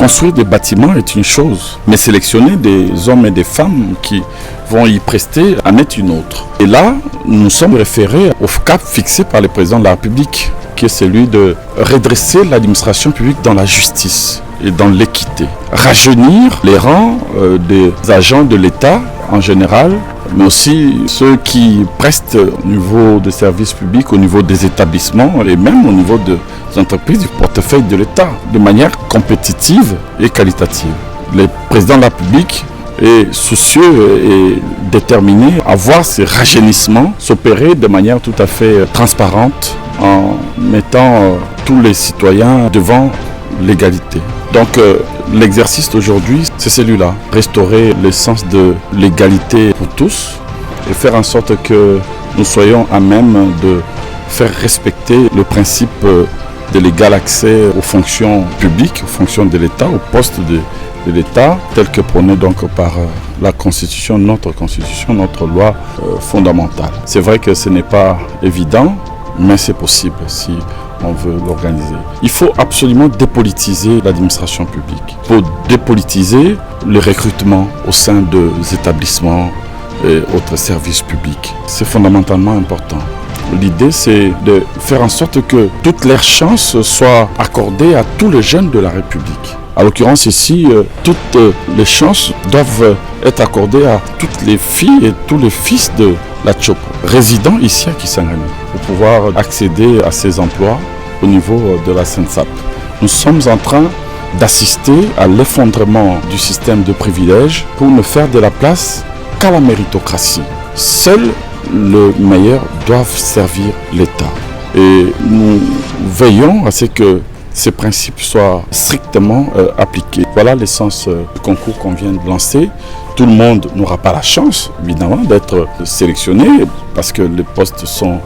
Construire des bâtiments est une chose, mais sélectionner des hommes et des femmes qui vont y prester en est une autre. Et là, nous sommes référés au cap fixé par le président de la République, qui est celui de redresser l'administration publique dans la justice et dans l'équité. Rajeunir les rangs des agents de l'État en général, mais aussi ceux qui prestent au niveau des services publics, au niveau des établissements et même au niveau des entreprises du portefeuille de l'État, de manière compétitive et qualitative. Le président de la République est soucieux et déterminé à voir ces rajeunissements s'opérer de manière tout à fait transparente en mettant tous les citoyens devant l'égalité. Donc l'exercice d'aujourd'hui, c'est celui-là, restaurer le sens de l'égalité pour tous et faire en sorte que nous soyons à même de faire respecter le principe de l'égal accès aux fonctions publiques, aux fonctions de l'État, aux postes de l'État, tel que prôné donc par la Constitution, notre loi fondamentale. C'est vrai que ce n'est pas évident, mais c'est possible si on veut l'organiser. Il faut absolument dépolitiser l'administration publique. Pour dépolitiser le recrutement au sein des établissements et autres services publics. C'est fondamentalement important. L'idée, c'est de faire en sorte que toutes les chances soient accordées à tous les jeunes de la République. En l'occurrence ici, toutes les chances doivent être accordées à toutes les filles et tous les fils de la Tchopo, résidant ici à Kisangani, pour pouvoir accéder à ces emplois au niveau de la SENSAP. Nous sommes en train d'assister à l'effondrement du système de privilèges pour ne faire de la place qu'à la méritocratie. Seuls les meilleurs doivent servir l'État. Et nous veillons à ce que ces principes soient strictement appliqués. Voilà l'essence du concours qu'on vient de lancer. Tout le monde n'aura pas la chance, évidemment, d'être sélectionné parce que les postes sont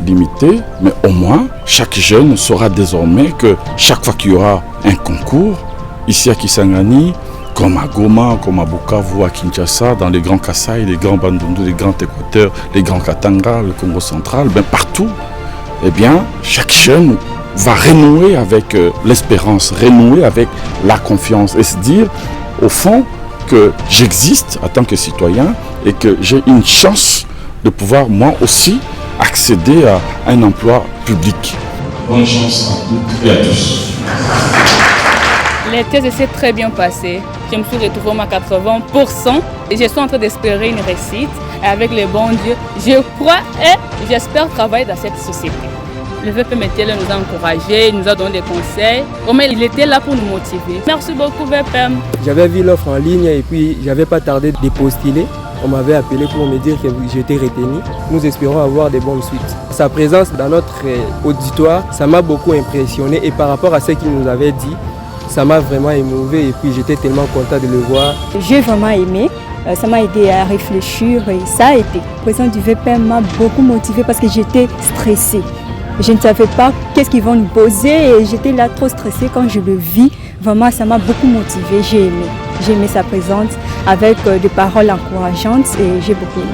limités. Mais au moins, chaque jeune saura désormais que chaque fois qu'il y aura un concours, ici à Kisangani, comme à Goma, comme à Bukavu, à Kinshasa, dans les grands Kasaï, les grands Bandundu, les grands Équateurs, les grands Katanga, le Congo central, partout, eh bien, chaque jeune va renouer avec l'espérance, renouer avec la confiance et se dire, au fond, que j'existe en tant que citoyen et que j'ai une chance de pouvoir, moi aussi, accéder à un emploi public. Bonne chance à toutes et à tous. Les tests s'est très bien passé. Je me suis retrouvée à 80% et je suis en train d'espérer une réussite. Et avec le bon Dieu, je crois et j'espère travailler dans cette société. Le VPMTL nous a encouragés, il nous a donné des conseils. Il était là pour nous motiver. Merci beaucoup VPM. J'avais vu l'offre en ligne et puis j'avais pas tardé de postuler. On m'avait appelé pour me dire que j'étais retenu. Nous espérons avoir des bonnes suites. Sa présence dans notre auditoire, ça m'a beaucoup impressionné et par rapport à ce qu'il nous avait dit, ça m'a vraiment émouvé et puis j'étais tellement content de le voir. J'ai vraiment aimé, ça m'a aidé à réfléchir et ça a été. Le président du VPM m'a beaucoup motivée parce que j'étais stressée. Je ne savais pas qu'est-ce qu'ils vont nous poser et j'étais là trop stressée quand je le vis. Vraiment, ça m'a beaucoup motivée, j'ai aimé. J'ai aimé sa présence avec des paroles encourageantes et j'ai beaucoup aimé.